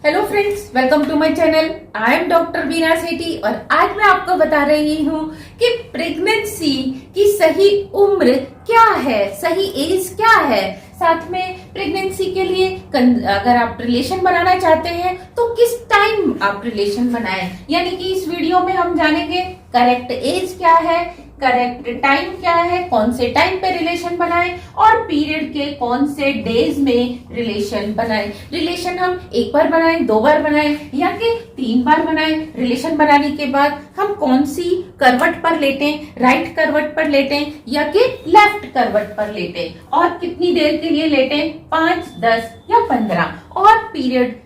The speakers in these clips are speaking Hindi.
Hello friends, welcome to my channel. I am doctor Beena Sethi और आज मैं आपको बता रही हूँ कि प्रेगनेंसी की सही उम्र क्या है, सही एज क्या है। साथ में प्रेगनेंसी के लिए अगर आप रिलेशन बनाना चाहते हैं तो किस टाइम आप रिलेशन बनाएं, यानी कि इस वीडियो में हम जानेंगे करेक्ट एज क्या है, करेक्ट टाइम क्या है, कौन से टाइम पे रिलेशन बनाएं और पीरियड के कौन से डेज में रिलेशन बनाएं। रिलेशन हम एक बार बनाएं, दो बार बनाएं या कि 3 बार बनाएं। रिलेशन बनाने के बाद हम कौन सी करवट पर लेटें, राइट करवट पर लेटें या कि लेफ्ट करवट पर लेटें और कितनी देर के लिए लेटें, 5, 10 या 15। और पीरियड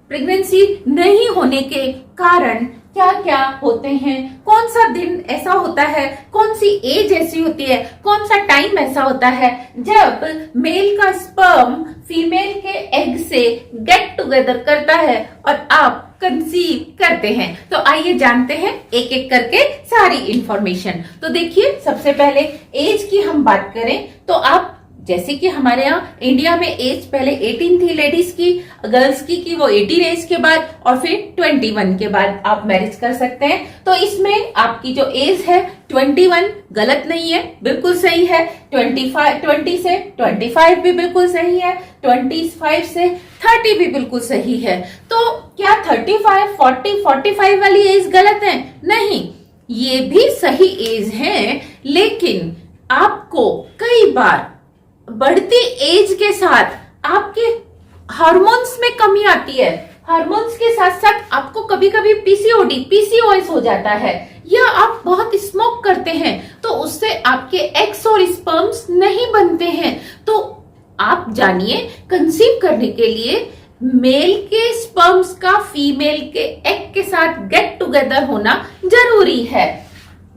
प्रेगनेंसी नहीं होने के कारण क्या क्या होते हैं, कौन सा दिन ऐसा होता है, कौन सी एज ऐसी होती है, कौन सा टाइम ऐसा होता है जब मेल का स्पर्म फीमेल के एग से गेट टुगेदर करता है और आप कंसीव करते हैं। तो आइए जानते हैं एक एक करके सारी इंफॉर्मेशन। तो देखिए, सबसे पहले एज की हम बात करें तो आप जैसे कि हमारे यहाँ इंडिया में एज पहले 18 थी लेडीज की, गर्ल्स की वो 18 एज के बाद और फिर 21 के बाद आप मैरिज कर सकते हैं। तो इसमें आपकी जो एज है 21 गलत नहीं है, बिल्कुल सही है। 20 से 25 भी बिल्कुल सही है, 25 से 30 भी बिल्कुल सही है। तो क्या 35, 40, 45 वाली एज गलत है? नहीं, ये भी सही एज है, लेकिन आपको कई बार बढ़ती एज के साथ आपके हार्मोन्स में कमी आती है। हार्मोन्स के साथ साथ आपको कभी कभी पीसीओडी, पीसीओएस हो जाता है, या आप बहुत स्मोक करते हैं तो उससे आपके एग्स और स्पर्म्स नहीं बनते हैं। तो आप जानिए, कंसीव करने के लिए मेल के स्पर्म्स का फीमेल के एग के साथ गेट टुगेदर होना जरूरी है।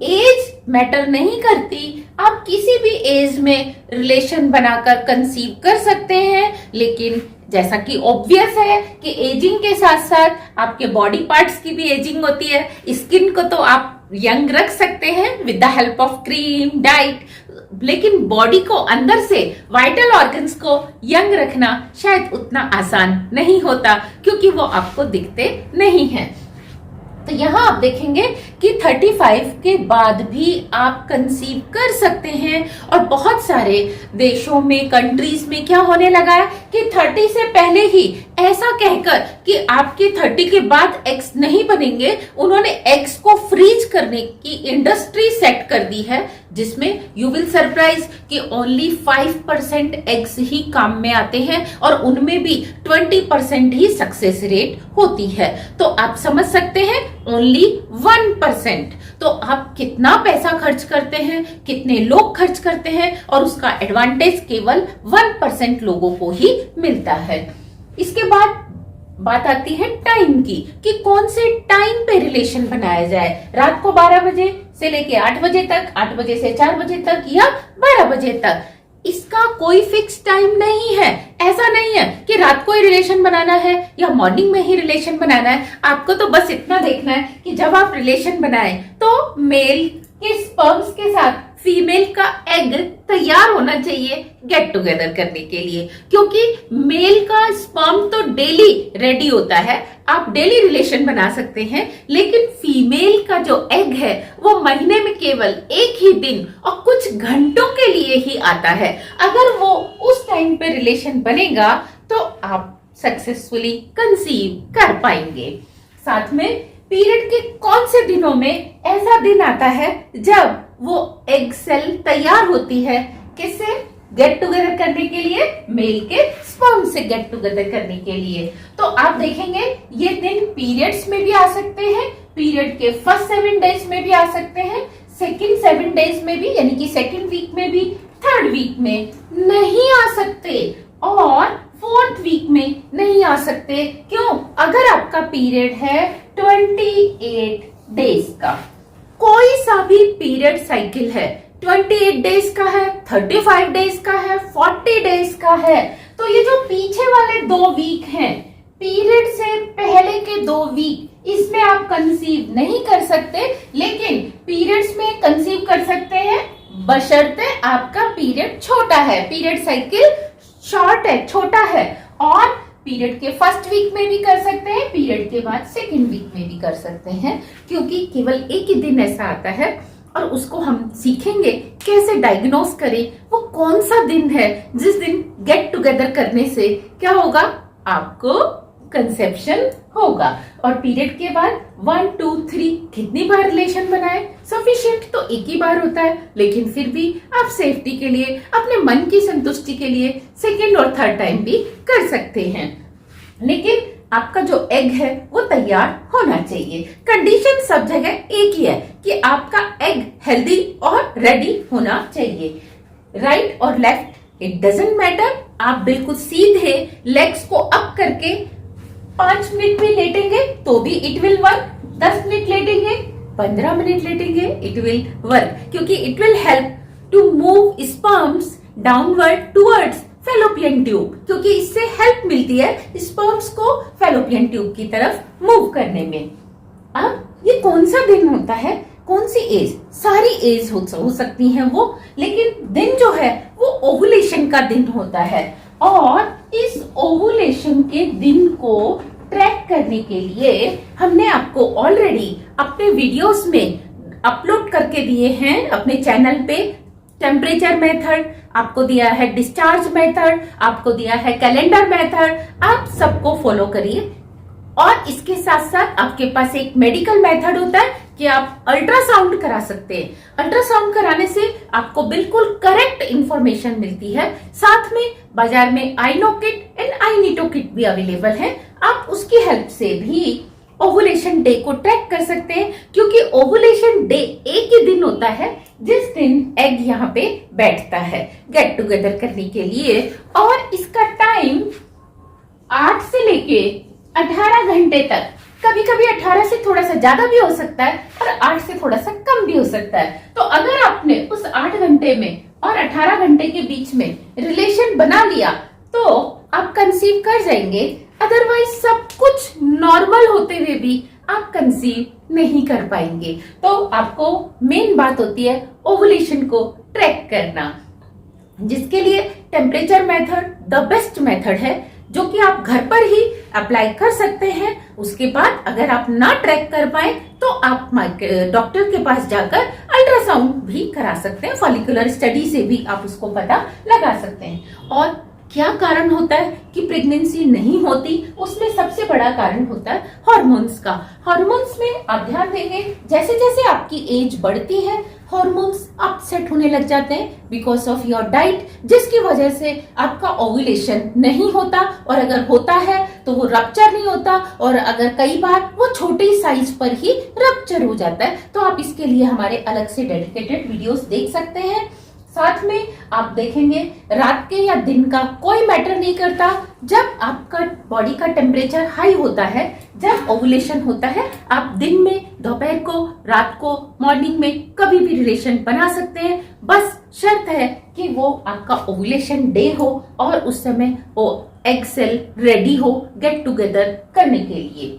एज मैटर नहीं करती, आप किसी भी एज में रिलेशन बनाकर कंसीव कर सकते हैं, लेकिन जैसा कि ऑब्वियस है कि एजिंग के साथ साथ आपके बॉडी पार्ट्स की भी एजिंग होती है। स्किन को तो आप यंग रख सकते हैं with the help of cream, diet, लेकिन बॉडी को अंदर से वाइटल ऑर्गन्स को यंग रखना शायद उतना आसान नहीं होता, क्योंकि वो आपको दिखते नहीं हैं। तो यहाँ आप देखेंगे कि 35 के बाद भी आप कंसीव कर सकते हैं। और बहुत सारे देशों में, कंट्रीज में क्या होने लगा है कि 30 से पहले ही ऐसा कहकर कि आपके 30 के बाद एग्स नहीं बनेंगे, उन्होंने एग्स को फ्रीज करने की इंडस्ट्री सेट कर दी है, जिसमें यू विल सरप्राइज कि ओनली 5% एग्स ही काम में आते हैं और उनमें भी 20% ही सक्सेस रेट होती है। तो आप समझ सकते हैं, ओनली 1%। तो आप कितना पैसा खर्च करते हैं, कितने लोग खर्च करते हैं, और उसका एडवांटेज केवल 1% लोगों को ही मिलता है। इसके बाद बात आती है टाइम की कि कौन से टाइम पे रिलेशन बनाया जाए। रात को 12 बजे से लेके 8 बजे तक, 8 बजे से 4 बजे तक या 12 बजे तक। इसका कोई फिक्स टाइम नहीं है। ऐसा नहीं है कि रात को ही रिलेशन बनाना है या मॉर्निंग में ही रिलेशन बनाना है। आपको तो बस इतना देखना है कि जब आप रिलेशन बनाएं तो मेल के स्पर्म्स के साथ फीमेल का एग तैयार होना चाहिए गेट टुगेदर करने के लिए, क्योंकि मेल का स्पर्म तो डेली रेडी होता है, आप डेली रिलेशन बना सकते हैं, लेकिन फीमेल का जो एग है वो महीने में केवल एक ही दिन और कुछ घंटों के लिए ही आता है। अगर वो उस टाइम पे रिलेशन बनेगा तो आप सक्सेसफुली कंसीव कर पाएंगे। साथ में पीरियड के कौन से दिनों में ऐसा दिन आता है जब वो एग सेल तैयार होती है, किससे? गेट टुगेदर करने के लिए, मेल के स्पर्म से गेट टुगेदर करने के लिए। तो आप देखेंगे ये दिन पीरियड्स में भी आ सकते हैं, पीरियड के फर्स्ट 7 डेज में भी आ सकते हैं, सेकंड 7 डेज में भी, यानी कि सेकंड वीक में भी, थर्ड वीक में नहीं आ सकते और फोर्थ वीक में नहीं आ सकते। क्यों? अगर आपका पीरियड है 28 डेज का, कोई सा भी पीरियड साइकिल है, 28 डेज का है, 35 डेज का है, 40 डेज का है, तो ये जो पीछे वाले 2 वीक हैं, पीरियड से पहले के 2 वीक, इसमें आप कंसीव नहीं कर सकते, लेकिन पीरियड्स में कंसीव कर सकते हैं बशर्ते आपका पीरियड छोटा है, पीरियड साइकिल शॉर्ट है, छोटा है, और पीरियड के फर्स्ट वीक में भी कर सकते हैं, पीरियड के बाद सेकेंड वीक में भी कर सकते हैं, क्योंकि केवल एक ही दिन ऐसा आता है और उसको हम सीखेंगे कैसे डायग्नोस करें। वो कौन सा दिन है जिस दिन गेट टुगेदर करने से क्या होगा, आपको कंसेप्शन होगा। और पीरियड के बाद 1 2 3 कितनी बार रिलेशन बनाए, सफिशिएंट तो एक ही बार होता है, लेकिन फिर भी आप सेफ्टी के लिए, अपने मन की संतुष्टि के लिए सेकेंड और थर्ड टाइम भी कर सकते हैं। लेकिन आपका जो एग है वो तैयार होना चाहिए। कंडीशन सब जगह एक ही है कि आपका एग हेल्दी और रेडी होना चाहिए। राइट और लेफ्ट इट डजंट मैटर, आप बिल्कुल सीधे लेग्स को अप करके 5 मिनट भी लेटेंगे तो भी इट विल वर्क, 10 मिनट लेटेंगे, 15 मिनट लेटेंगे, इट विल वर्क, क्योंकि it will help to move sperms downward towards fallopian tube, क्योंकि इससे हेल्प मिलती है स्पर्म्स को फैलोपियन ट्यूब की तरफ मूव करने में। अब ये कौन सा दिन होता है, कौन सी एज, सारी एज हो सकती हैं वो, लेकिन दिन जो है वो ओवुलेशन का दिन होता है। और इस ओवुलेशन के दिन को ट्रैक करने के लिए हमने आपको ऑलरेडी अपने वीडियोस में अपलोड करके दिए हैं अपने चैनल पे। टेम्परेचर मेथड आपको दिया है, डिस्चार्ज मेथड आपको दिया है, कैलेंडर मेथड, आप सबको फॉलो करिए। और इसके साथ साथ आपके पास एक मेडिकल मेथड होता है कि आप अल्ट्रासाउंड करा सकते हैं। अल्ट्रासाउंड कराने से आपको बिल्कुल करेक्ट इंफॉर्मेशन मिलती है। साथ में बाजार में आइनो किट एंड आइनीटो किट भी अवेलेबल है, आप उसकी हेल्प से भी ओवुलेशन डे को ट्रैक कर सकते हैं, क्योंकि ओवुलेशन डे एक ही दिन होता है जिस दिन एग यहाँ पे बैठता है गेट टुगेदर करने के लिए। और इसका टाइम 8 से लेके 18 घंटे तक, कभी कभी 18 से थोड़ा सा ज्यादा भी हो सकता है और 8 से थोड़ा सा कम भी हो सकता है। तो अगर आपने उस 8 घंटे में और 18 घंटे के बीच में रिलेशन बना लिया तो आप कंसीव कर जाएंगे। अदरवाइज सब कुछ नॉर्मल होते हुए भी आप कंसीव नहीं कर पाएंगे। तो आपको मेन बात होती है ओवुलेशन को ट्रैक करना, जिसके लिए temperature method the best method है, जो कि आप घर पर ही अप्लाई कर सकते हैं। उसके बाद अगर आप ना ट्रैक कर पाए तो आप डॉक्टर के पास जाकर अल्ट्रासाउंड भी करा सकते हैं, फॉलिकुलर स्टडी से भी आप उसको पता लगा सकते हैं। और क्या कारण होता है कि प्रेगनेंसी नहीं होती, उसमें सबसे बड़ा कारण होता है हार्मोन्स का। हार्मोन्स में आप ध्यान देंगे जैसे जैसे आपकी एज बढ़ती है हार्मोन्स अपसेट होने लग जाते हैं बिकॉज ऑफ योर डाइट, जिसकी वजह से आपका ओव्यूलेशन नहीं होता, और अगर होता है तो वो रप्चर नहीं होता, और अगर कई बार वो छोटी साइज पर ही रप्चर हो जाता है। तो आप इसके लिए हमारे अलग से डेडिकेटेड वीडियोस देख सकते हैं। साथ में आप देखेंगे रात के या दिन का कोई मैटर नहीं करता, जब आपका बॉडी का टेम्परेचर हाई होता है, जब ओवुलेशन होता है, आप दिन में, दोपहर को, रात को, मॉर्निंग में कभी भी रिलेशन बना सकते हैं। बस शर्त है कि वो आपका ओवुलेशन डे हो और उस समय वो एग सेल रेडी हो गेट टुगेदर करने के लिए।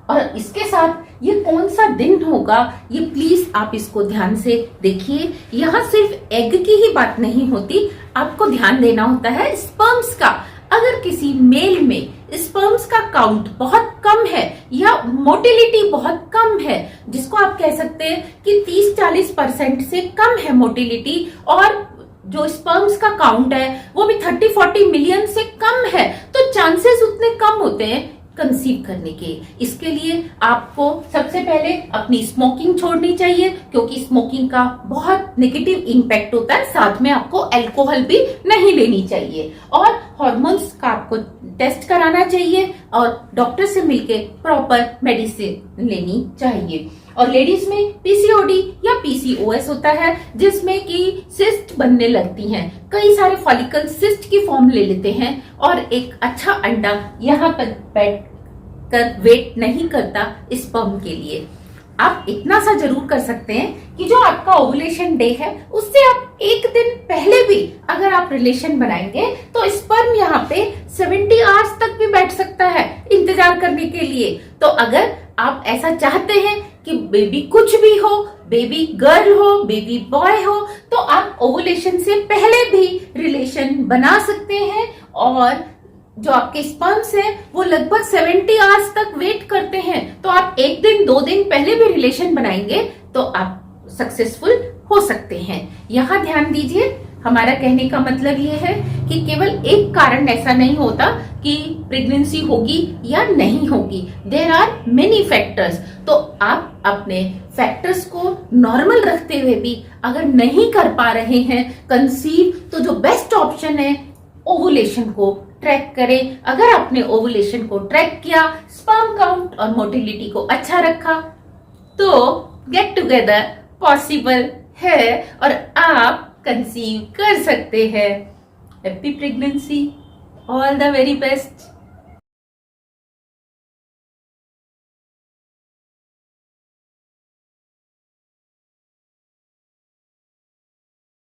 और इसके साथ ये कौन सा दिन होगा, ये प्लीज आप इसको ध्यान से देखिए। यहाँ सिर्फ एग की ही बात नहीं होती, आपको ध्यान देना होता है स्पर्म्स का। अगर किसी मेल में स्पर्म्स का काउंट बहुत कम है या मोटिलिटी बहुत कम है, जिसको आप कह सकते हैं कि 30-40% से कम है मोटिलिटी, और जो स्पर्म्स का काउंट है वो भी 30-40 मिलियन से कम है, तो चांसेस उतने कम होते हैं कंसीव करने के। इसके लिए आपको सबसे पहले अपनी स्मोकिंग छोड़नी चाहिए, क्योंकि स्मोकिंग का बहुत नेगेटिव इम्पैक्ट होता है। साथ में आपको अल्कोहल भी नहीं लेनी चाहिए, और हार्मोन्स का आपको टेस्ट कराना चाहिए, और डॉक्टर से मिलके प्रॉपर मेडिसिन लेनी चाहिए। और लेडीज में पीसीओडी या पीसीओएस होता है, जिसमें कि सिस्ट बनने लगती हैं, कई सारे फॉलिकल सिस्ट की फॉर्म ले लेते हैं, और एक अच्छा अंडा यहाँ पर बैठ कर वेट नहीं करता स्पर्म के लिए। आप इतना सा जरूर कर सकते हैं कि जो आपका ओवुलेशन डे है उससे आप एक दिन पहले भी अगर आप रिलेशन बनाएंगे तो स्पर्म यहाँ पे 70 आवर्स तक भी बैठ सकता है इंतजार करने के लिए। तो अगर आप ऐसा चाहते हैं कि बेबी कुछ भी हो, बेबी गर्ल हो, बेबी बॉय हो, तो आप ओवुलेशन से पहले भी रिलेशन बना सकते हैं, और जो आपके स्पर्म्स है वो लगभग 70 आवर्स तक वेट करते हैं। तो आप एक दिन 2 दिन पहले भी रिलेशन बनाएंगे तो आप सक्सेसफुल हो सकते हैं। यहाँ ध्यान दीजिए, हमारा कहने का मतलब ये है कि केवल एक कारण ऐसा नहीं होता कि प्रेगनेंसी होगी या नहीं होगी। There are many factors. तो आप अपने फैक्टर्स को नॉर्मल रखते हुए भी अगर नहीं कर पा रहे हैं कंसीव, तो जो बेस्ट ऑप्शन है ओवुलेशन को ट्रैक करें। अगर आपने ओवुलेशन को ट्रैक किया, स्पर्म काउंट और मोटिलिटी को अच्छा रखा, तो गेट टुगेदर पॉसिबल है और आप कंसीव कर सकते हैं। Happy pregnancy, all the very best.